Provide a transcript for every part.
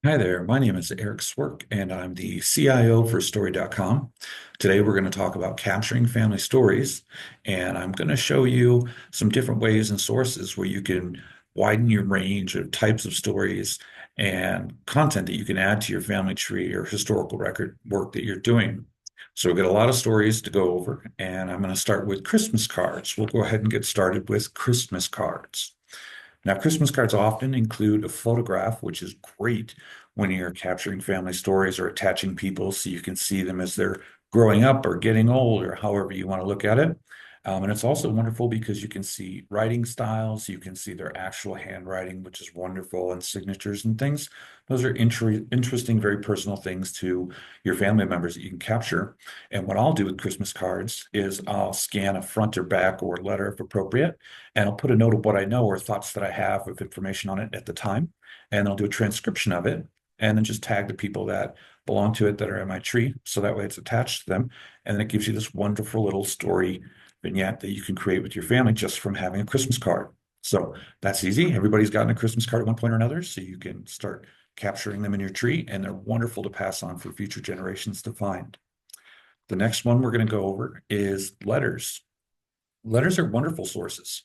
Hi there, my name is Eric Swerk, and I'm the CIO for Story.com. Today, we're going to talk about capturing family stories, and I'm going to show you some different ways and sources where you can widen your range of types of stories and content that you can add to your family tree or historical record work that you're doing. So, we've got a lot of stories to go over, and I'm going to start with Christmas cards. We'll go ahead and get started with Christmas cards. Now, Christmas cards often include a photograph, which is great when you're capturing family stories or attaching people so you can see them as they're growing up or getting old or however you want to look at it. And it's also wonderful because you can see writing styles, you can see their actual handwriting, which is wonderful, and signatures and things. Those are interesting, very personal things to your family members that you can capture. And what I'll do with Christmas cards is I'll scan a front or back or letter if appropriate, and I'll put a note of what I know or thoughts that I have of information on it at the time, and I'll do a transcription of it, and then just tag the people that belong to it that are in my tree, so that way it's attached to them, and then it gives you this wonderful little story vignette that you can create with your family just from having a Christmas card. So that's easy. Everybody's gotten a Christmas card at one point or another, so you can start capturing them in your tree, and they're wonderful to pass on for future generations to find. The next one we're going to go over is letters. Letters are wonderful sources.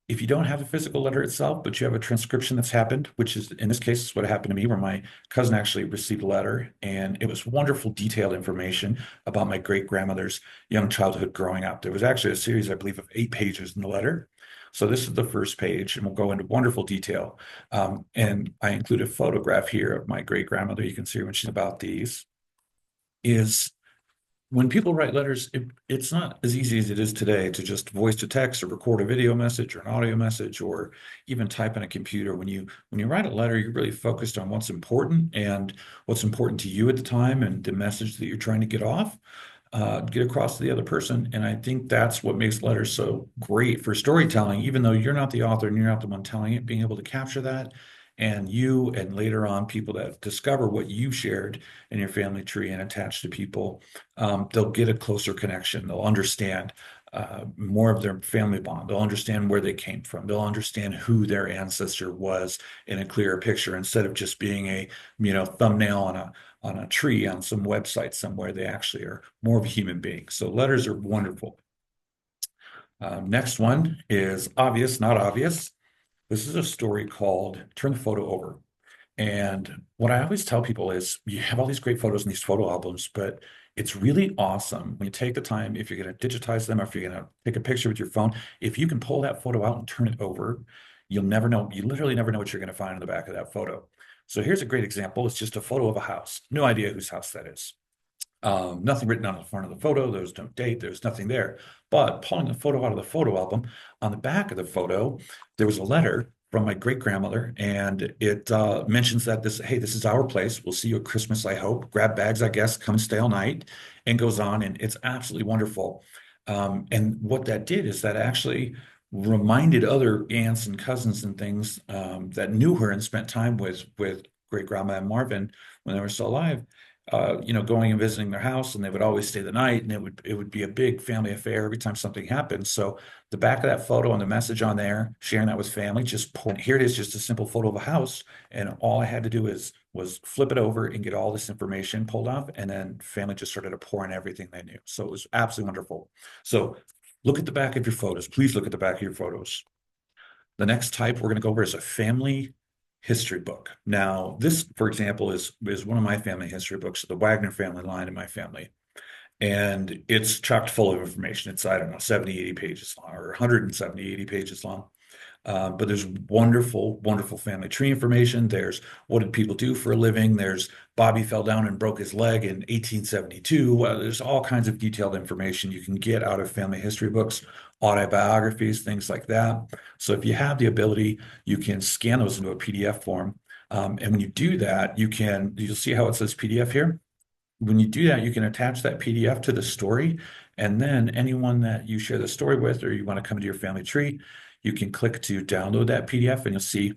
If you don't have a physical letter itself, but you have a transcription that's happened, which is in this case is what happened to me, where my cousin actually received a letter, and it was wonderful, detailed information about my great grandmother's young childhood growing up. There was actually a series, I believe, of 8 pages in the letter. So this is the first page, and we'll go into wonderful detail. And I include a photograph here of my great grandmother. You can see her when she's about these. Is when people write letters, it's not as easy as it is today to just voice to text or record a video message or an audio message or even type on a computer. When you write a letter, you're really focused on what's important and what's important to you at the time and the message that you're trying to get across to the other person. And I think that's what makes letters so great for storytelling, even though you're not the author and you're not the one telling it, being able to capture that. And you and later on people that discover what you shared in your family tree and attach to people, they'll get a closer connection. They'll understand more of their family bond. They'll understand where they came from. They'll understand who their ancestor was in a clearer picture instead of just being a thumbnail on a tree on some website somewhere. They actually are more of a human being. So letters are wonderful. Next one is obvious, not obvious. This is a story called Turn the Photo Over. And what I always tell people is you have all these great photos in these photo albums, but it's really awesome when you take the time, if you're going to digitize them or if you're going to take a picture with your phone, if you can pull that photo out and turn it over, you'll never know. You literally never know what you're going to find in the back of that photo. So here's a great example. It's just a photo of a house. No idea whose house that is. Nothing written on the front of the photo. There's no date. There's nothing there. But pulling the photo out of the photo album, on the back of the photo, there was a letter from my great grandmother, and it mentions that hey, this is our place. We'll see you at Christmas, I hope. Grab bags, I guess. Come and stay all night, and goes on, and it's absolutely wonderful. And what that did is that actually reminded other aunts and cousins and things that knew her and spent time with great grandma and Marvin when they were still alive, going and visiting their house, and they would always stay the night, and it would be a big family affair every time something happened. So the back of that photo and the message on there, sharing that with family, here it is, just a simple photo of a house, and all I had to do was flip it over and get all this information pulled off, and then family just started to pour in everything they knew. So it was absolutely wonderful. So look at the back of your photos. Please look at the back of your photos. The next type we're going to go over is a family history book. Now, this, for example, is one of my family history books, the Wagner family line in my family. And it's chock full of information. It's, I don't know, 70, 80 pages long, or 170, 80 pages long. But there's wonderful, wonderful family tree information. There's what did people do for a living. There's Bobby fell down and broke his leg in 1872. There's all kinds of detailed information you can get out of family history books, autobiographies, things like that. So if you have the ability, you can scan those into a PDF form. And when you do that, you'll see how it says PDF here. When you do that, you can attach that PDF to the story, and then anyone that you share the story with, or you want to come into your family tree, you can click to download that PDF, and you'll see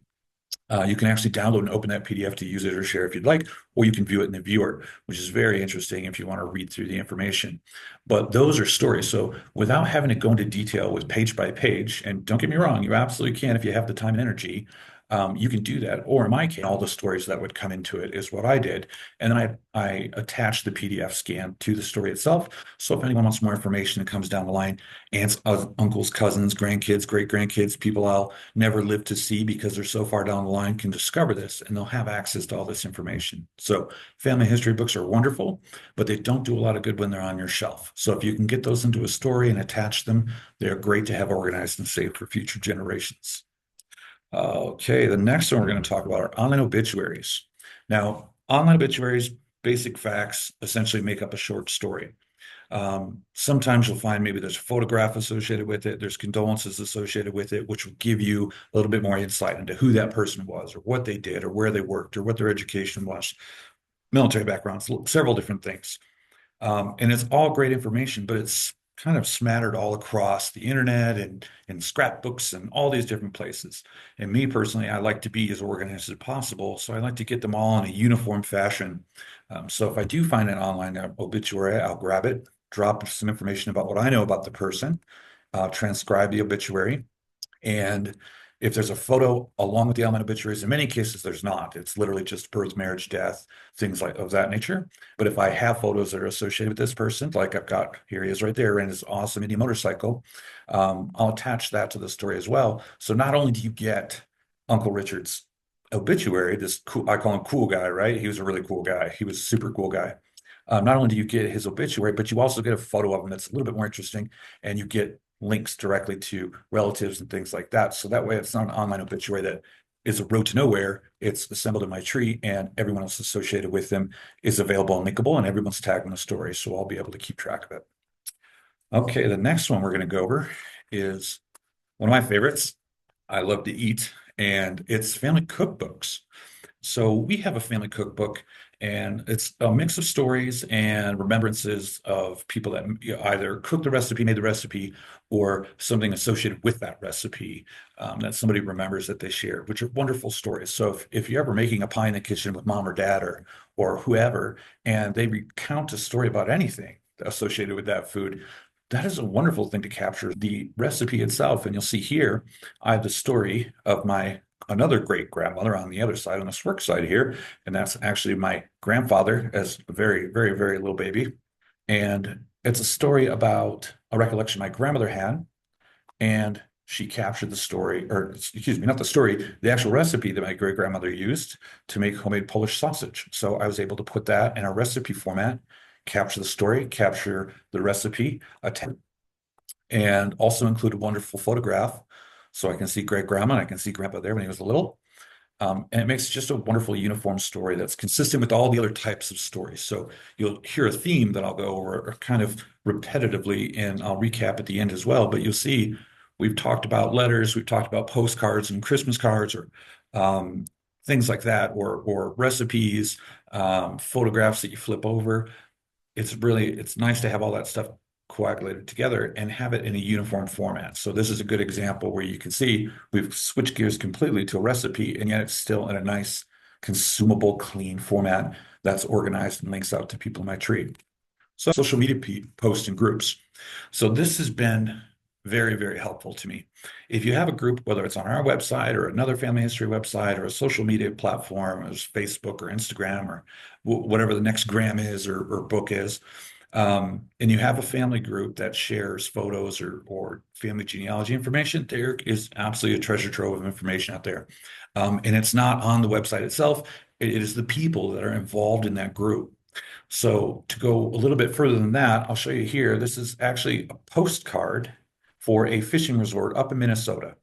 you can actually download and open that PDF to use it or share if you'd like, or you can view it in the viewer, which is very interesting if you want to read through the information. But those are stories. So without having to go into detail with page by page, and don't get me wrong, you absolutely can if you have the time and energy. You can do that. Or in my case, all the stories that would come into it is what I did. And then I attached the PDF scan to the story itself. So if anyone wants more information that comes down the line, aunts, uncles, cousins, grandkids, great grandkids, people I'll never live to see because they're so far down the line can discover this and they'll have access to all this information. So family history books are wonderful, but they don't do a lot of good when they're on your shelf. So if you can get those into a story and attach them, they're great to have organized and saved for future generations. Okay, the next one we're going to talk about are online obituaries. Now, online obituaries, basic facts, essentially make up a short story. Sometimes you'll find maybe there's a photograph associated with it, there's condolences associated with it, which will give you a little bit more insight into who that person was, or what they did, or where they worked, or what their education was, military backgrounds, several different things. And it's all great information, but it's kind of smattered all across the internet and scrapbooks and all these different places. And me personally, I like to be as organized as possible. So I like to get them all in a uniform fashion. So if I do find an online obituary, I'll grab it, drop some information about what I know about the person, transcribe the obituary, and if there's a photo along with the element obituaries, in many cases there's not. It's literally just birth, marriage, death, things like of that nature. But if I have photos that are associated with this person, like I've got here he is right there in his awesome Indian motorcycle, I'll attach that to the story as well. So not only do you get Uncle Richard's obituary, this cool, I call him cool guy, right? He was a really cool guy. He was a super cool guy. Not only do you get his obituary, but you also get a photo of him that's a little bit more interesting, and you get links directly to relatives and things like that. So that way, it's not an online obituary that is a road to nowhere. It's assembled in my tree, and everyone else associated with them is available and linkable, and everyone's tagged in the story. So I'll be able to keep track of it. Okay, the next one we're going to go over is one of my favorites. I love to eat, and it's family cookbooks. So we have a family cookbook, and it's a mix of stories and remembrances of people that either cooked the recipe, made the recipe, or something associated with that recipe that somebody remembers that they shared, which are wonderful stories. So if you're ever making a pie in the kitchen with mom or dad or whoever, and they recount a story about anything associated with that food, that is a wonderful thing to capture the recipe itself. And you'll see here, I have the story of my another great grandmother on the other side, on the Swerk side here. And that's actually my grandfather as a very, very, very little baby. And it's a story about a recollection my grandmother had. And she captured the story, or excuse me, not the story, the actual recipe that my great grandmother used to make homemade Polish sausage. So I was able to put that in a recipe format, capture the story, capture the recipe, and also include a wonderful photograph. So I can see great grandma and I can see grandpa there when he was little. And it makes just a wonderful uniform story that's consistent with all the other types of stories. So you'll hear a theme that I'll go over kind of repetitively, and I'll recap at the end as well. But you'll see we've talked about letters, we've talked about postcards and Christmas cards, or um, things like that, or recipes, photographs that you flip over. It's nice to have all that stuff coagulated together and have it in a uniform format. So this is a good example where you can see we've switched gears completely to a recipe, and yet it's still in a nice, consumable, clean format that's organized and links out to people in my tree. So social media posts and groups. So this has been very, very helpful to me. If you have a group, whether it's on our website or another family history website or a social media platform, as Facebook or Instagram or whatever the next gram is or book is, and you have a family group that shares photos or family genealogy information, there is absolutely a treasure trove of information out there. And it's not on the website itself, it is the people that are involved in that group. So to go a little bit further than that, I'll show you here. This is actually a postcard for a fishing resort up in Minnesota.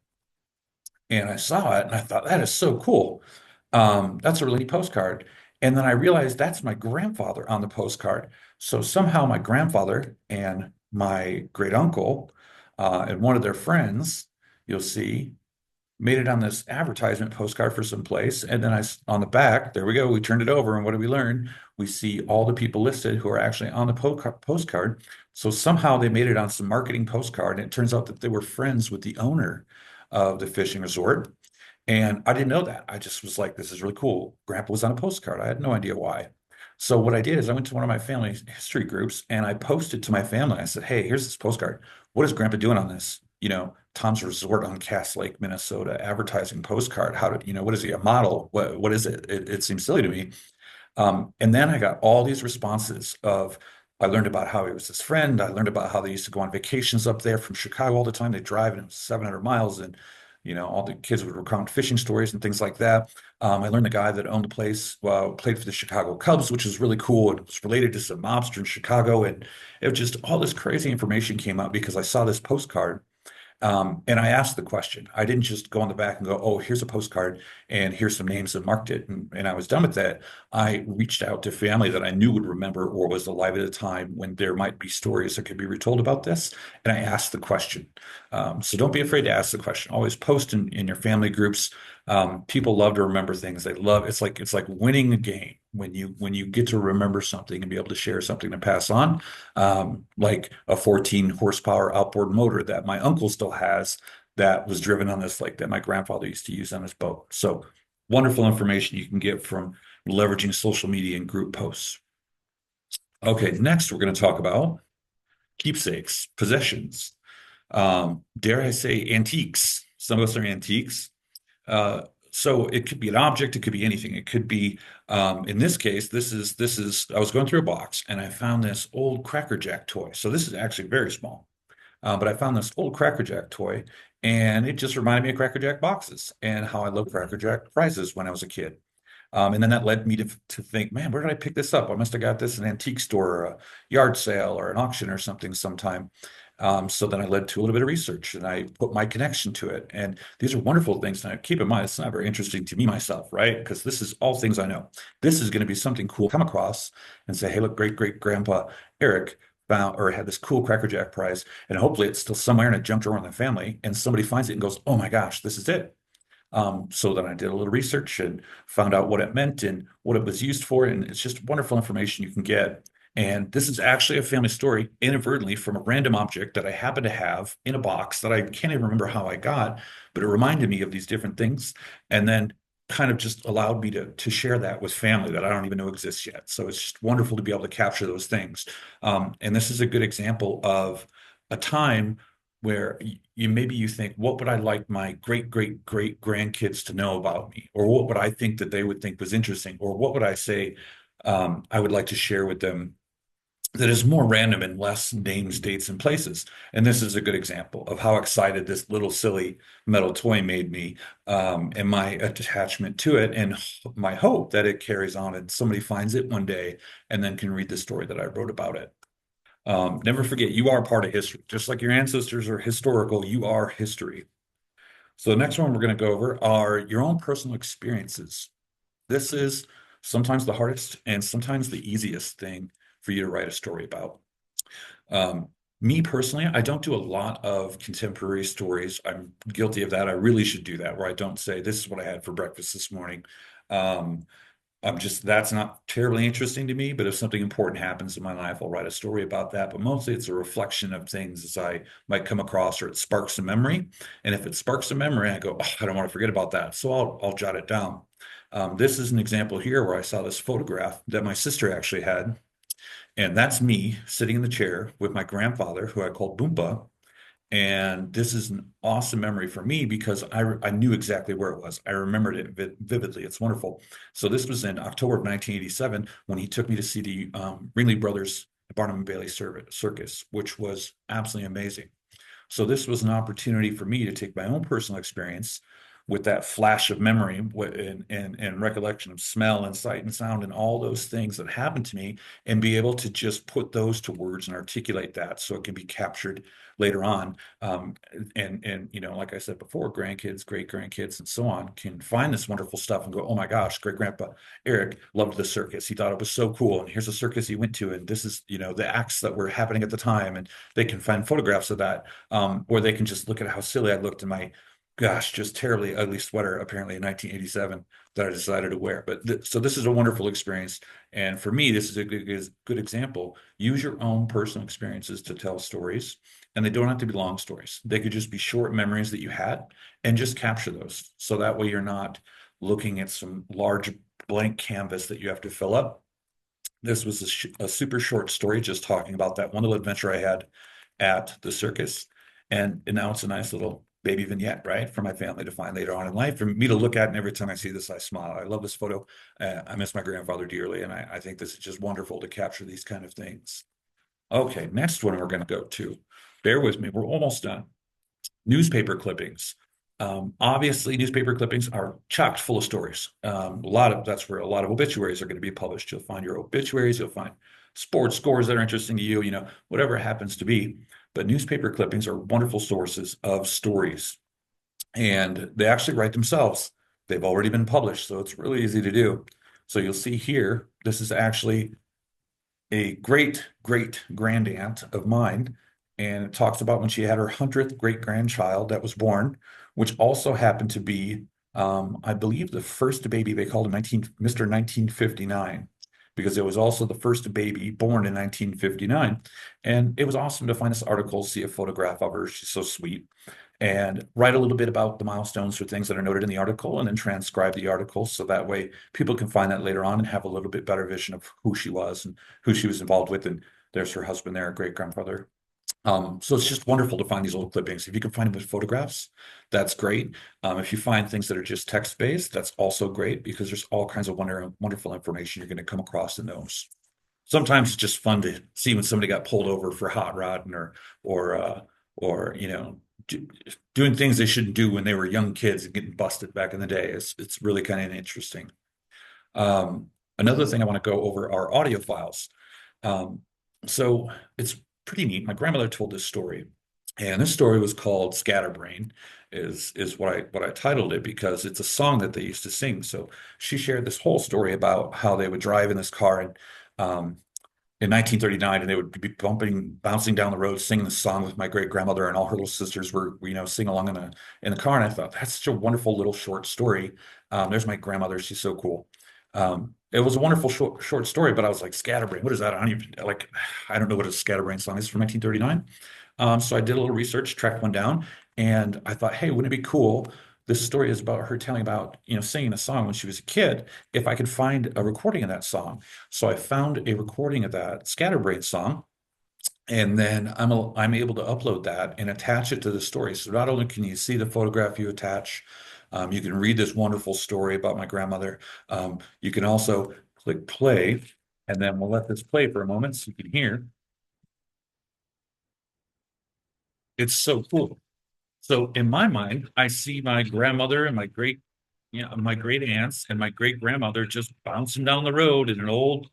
And I saw it and I thought, that is so cool. That's a really neat postcard. And then I realized that's my grandfather on the postcard. So somehow my grandfather and my great uncle and one of their friends, you'll see, made it on this advertisement postcard for some place. And then on the back, there we go. We turned it over. And what did we learn? We see all the people listed who are actually on the postcard. So somehow they made it on some marketing postcard. And it turns out that they were friends with the owner of the fishing resort. And I didn't know that. I just was like, this is really cool. Grandpa was on a postcard. I had no idea why. So what I did is I went to one of my family history groups and I posted to my family. I said, hey, here's this postcard. What is Grandpa doing on this? Tom's Resort on Cass Lake, Minnesota, advertising postcard. How did, what is he, a model? What is it? It seems silly to me. And then I got all these responses of, I learned about how he was his friend. I learned about how they used to go on vacations up there from Chicago all the time. They drive and it was 700 miles and, all the kids would recount fishing stories and things like that. I learned the guy that owned the place, played for the Chicago Cubs, which was really cool. And it was related to some mobster in Chicago. And it was just all this crazy information came out because I saw this postcard and I asked the question. I didn't just go on the back and go, oh, here's a postcard and here's some names and marked it. And I was done with that. I reached out to family that I knew would remember or was alive at a time when there might be stories that could be retold about this. And I asked the question. So don't be afraid to ask the question. Always post in your family groups. People love to remember things. They love it's like winning a game when you get to remember something and be able to share something to pass on like a 14 horsepower outboard motor that my uncle still has that was driven on this lake that my grandfather used to use on his boat. So wonderful information you can get from leveraging social media and group posts. Okay, next we're going to talk about keepsakes, possessions. Dare I say antiques? Some of us are antiques. Uh, so it could be an object, it could be anything. It could be, in this case, this is. I was going through a box and I found this old Cracker Jack toy. So this is actually very small, but I found this old Cracker Jack toy, and it just reminded me of Cracker Jack boxes and how I loved Cracker Jack prizes when I was a kid. And then that led me to think, man, where did I pick this up? I must have got this in an antique store or a yard sale or an auction or something sometime. So then I led to a little bit of research and I put my connection to it. And these are wonderful things. Now, keep in mind, it's not very interesting to me myself, right? Because this is all things I know. This is going to be something cool come across and say, hey, look, great great grandpa Eric found or had this cool Cracker Jack prize. And hopefully it's still somewhere in a junk drawer in the family. And somebody finds it and goes, oh my gosh, this is it. So then I did a little research and found out what it meant and what it was used for. And it's just wonderful information you can get. And this is actually a family story inadvertently from a random object that I happen to have in a box that I can't even remember how I got, but it reminded me of these different things. And then kind of just allowed me to share that with family that I don't even know exists yet. So it's just wonderful to be able to capture those things. And this is a good example of a time where maybe you think, what would I like my great great great grandkids to know about me, or what would I think that they would think was interesting, or what would I say I would like to share with them that is more random and less names, dates, and places. And this is a good example of how excited this little silly metal toy made me, and my attachment to it, and my hope that it carries on and somebody finds it one day and then can read the story that I wrote about it. Never forget, you are part of history. Just like your ancestors are historical, you are history. So the next one we're going to go over are your own personal experiences. This is sometimes the hardest and sometimes the easiest thing for you to write a story about. Me personally, I don't do a lot of contemporary stories. I'm guilty of that. I really should do that, where I don't say, this is what I had for breakfast this morning. Um, that's not terribly interesting to me, but if something important happens in my life, I'll write a story about that. But mostly it's a reflection of things as I might come across, or it sparks a memory. And if it sparks a memory, I go, oh, I don't want to forget about that. So I'll jot it down. This is an example here where I saw this photograph that my sister actually had. And that's me sitting in the chair with my grandfather, who I called Boompa. And this is an awesome memory for me because I knew exactly where it was. I remembered it vividly. It's wonderful. So this was in October of 1987 when he took me to see the Ringling Brothers Barnum and Bailey Circus, which was absolutely amazing. So this was an opportunity for me to take my own personal experience with that flash of memory and recollection of smell and sight and sound and all those things that happened to me, and be able to just put those to words and articulate that so it can be captured later on. And like I said before, grandkids, great grandkids, and so on can find this wonderful stuff and go, oh my gosh, great grandpa Eric loved the circus. He thought it was so cool. And here's a circus he went to, and this is, the acts that were happening at the time. And they can find photographs of that. Or they can just look at how silly I looked in my, gosh, just terribly ugly sweater, apparently in 1987, that I decided to wear. But so this is a wonderful experience. And for me, this is a good example. Use your own personal experiences to tell stories. And they don't have to be long stories. They could just be short memories that you had, and just capture those. So that way you're not looking at some large blank canvas that you have to fill up. This was a super short story just talking about that one little adventure I had at the circus. And now it's a nice little baby vignette, right, for my family to find later on in life, for me to look at. And every time I see this, I smile. I love this photo. I miss my grandfather dearly, and I think this is just wonderful to capture these kind of things. Okay, next one we're going to go to. Bear with me, we're almost done. Newspaper clippings. Obviously, newspaper clippings are chocked full of stories. That's where a lot of obituaries are going to be published. You'll find your obituaries, you'll find sports scores that are interesting to you, whatever it happens to be. But newspaper clippings are wonderful sources of stories, and they actually write themselves. They've already been published, so it's really easy to do. So you'll see here, this is actually a great great grandaunt of mine, and it talks about when she had her 100th great grandchild that was born, which also happened to be, I believe, the first baby. They called him Mr. 1959 because it was also the first baby born in 1959. And it was awesome to find this article, see a photograph of her. She's so sweet, and write a little bit about the milestones or things that are noted in the article, and then transcribe the article so that way people can find that later on and have a little bit better vision of who she was and who she was involved with. And there's her husband there, great grandfather. So it's just wonderful to find these old clippings. If you can find them with photographs, that's great. If you find things that are just text-based, that's also great, because there's all kinds of wonderful information you're going to come across in those. Sometimes it's just fun to see when somebody got pulled over for hot rodding, or or do, doing things they shouldn't do when they were young kids and getting busted back in the day. It's really kind of interesting. Another thing I want to go over are audio files. Um, so it's pretty neat. My grandmother told this story, and this story was called Scatterbrain, is what I titled it, because it's a song that they used to sing. So she shared this whole story about how they would drive in this car, and um, in 1939, and they would be bouncing down the road, singing the song with my great grandmother, and all her little sisters were, sing along in the car. And I thought, that's such a wonderful little short story. There's my grandmother; she's so cool. It was a wonderful short story, but I was like, Scatterbrain, what is that? I don't know what a Scatterbrain song is from 1939. So I did a little research, tracked one down, and I thought, hey, wouldn't it be cool? This story is about her telling about, singing a song when she was a kid. If I could find a recording of that song. So I found a recording of that Scatterbrain song, and then I'm able to upload that and attach it to the story. So not only can you see the photograph you attach, you can read this wonderful story about my grandmother. You can also click play, and then we'll let this play for a moment so you can hear. It's so cool. So in my mind, I see my grandmother and my great aunts and my great grandmother just bouncing down the road in an old,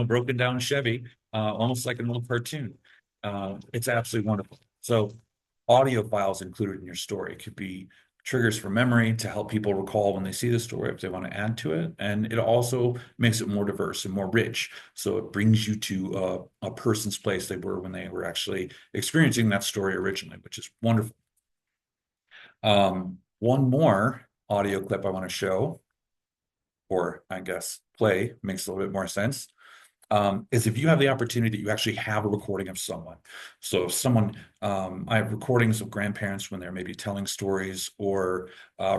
broken down Chevy, almost like an old cartoon. It's absolutely wonderful. So audio files included in your story could be triggers for memory to help people recall when they see the story if they want to add to it. And it also makes it more diverse and more rich. So it brings you to a person's place they were when they were actually experiencing that story originally, which is wonderful. One more audio clip I want to show, or I guess play, makes a little bit more sense, is if you have the opportunity, you actually have a recording of someone. So if someone, I have recordings of grandparents when they're maybe telling stories, or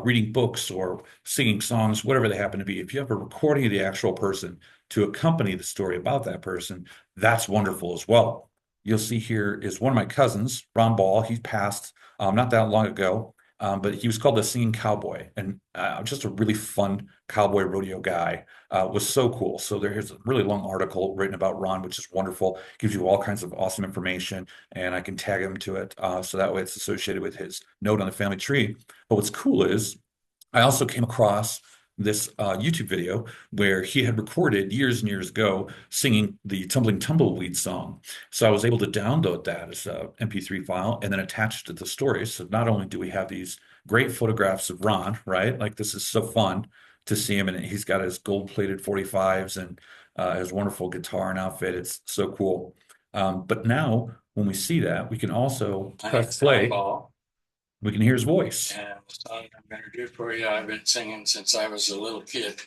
reading books, or singing songs, whatever they happen to be. If you have a recording of the actual person to accompany the story about that person, that's wonderful as well. You'll see here is one of my cousins, Ron Ball. He passed not that long ago, but he was called the Singing Cowboy, and just a really fun cowboy rodeo guy. Was so cool. So there's a really long article written about Ron, which is wonderful. Gives you all kinds of awesome information, and I can tag him to it, so that way it's associated with his note on the family tree. But what's cool is I also came across this YouTube video where he had recorded years and years ago singing the Tumbling Tumbleweed song. So I was able to download that as a MP3 file and then attach it to the story. So not only do we have these great photographs of Ron, right? Like, this is so fun to see him, and he's got his gold-plated 45s and his wonderful guitar and outfit. It's so cool. But now when we see that, we can also press play. We can hear his voice. And the song I'm going to do for you, I've been singing since I was a little kid.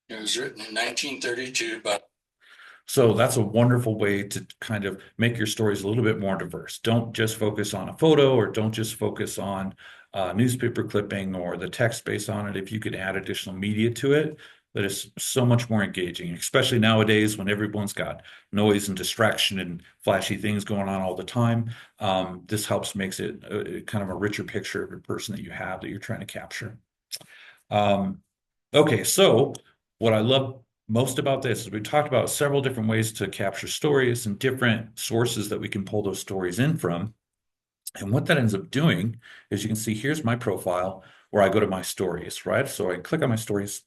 It was written in 1932, but so that's a wonderful way to kind of make your stories a little bit more diverse. Don't just focus on a photo, or don't just focus on newspaper clipping or the text based on it. If you could add additional media to it, that is so much more engaging, especially nowadays when everyone's got noise and distraction and flashy things going on all the time. This helps makes it kind of a richer picture of the person that you have that you're trying to capture. Um, okay, so what I love most about this is we've talked about several different ways to capture stories and different sources that we can pull those stories in from. And what that ends up doing is you can see here's my profile where I go to my stories, right? So I click on my stories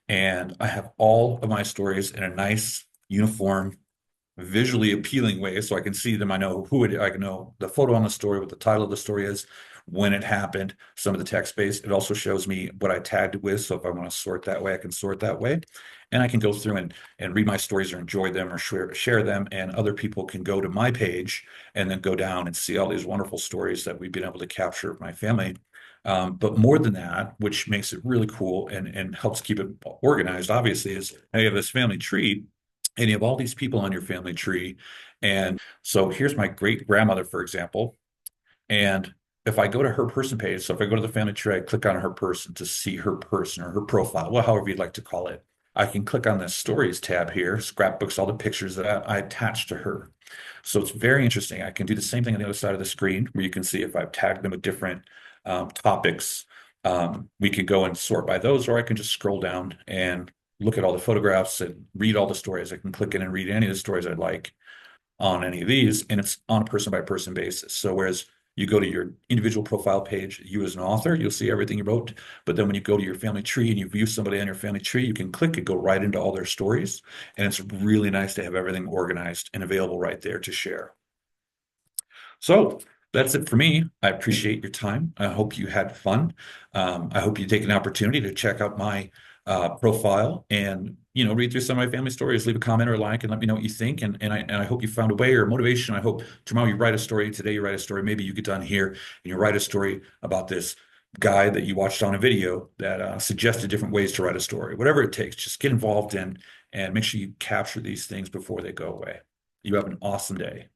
and I have all of my stories in a nice, uniform, visually appealing way so I can see them. I know who it, I can know the photo on the story, what the title of the story is, when it happened, some of the text base. It also shows me what I tagged it with. So if I want to sort that way, I can sort that way. And I can go through and read my stories or enjoy them or share them. And other people can go to my page and then go down and see all these wonderful stories that we've been able to capture of my family. But more than that, which makes it really cool and helps keep it organized, obviously, is I have this family tree and you have all these people on your family tree. And so here's my great grandmother, for example. And if I go to her person page, so if I go to the family tree, I click on her person to see her person or her profile, well, however you'd like to call it. I can click on the stories tab here, scrapbooks, all the pictures that I attach to her. So it's very interesting. I can do the same thing on the other side of the screen where you can see if I've tagged them with different topics. We can go and sort by those, or I can just scroll down and look at all the photographs and read all the stories. I can click in and read any of the stories I'd like on any of these, and it's on a person by person basis. So whereas you go to your individual profile page, you as an author, you'll see everything you wrote. But then when you go to your family tree and you view somebody on your family tree, you can click and go right into all their stories. And it's really nice to have everything organized and available right there to share. So that's it for me. I appreciate your time. I hope you had fun. I hope you take an opportunity to check out my profile and read through some of my family stories. Leave a comment or a like, and let me know what you think. And I hope you found a way or motivation. I hope tomorrow you write a story. Today you write a story. Maybe you get done here and you write a story about this guy that you watched on a video that suggested different ways to write a story. Whatever it takes, just get involved in and make sure you capture these things before they go away. You have an awesome day.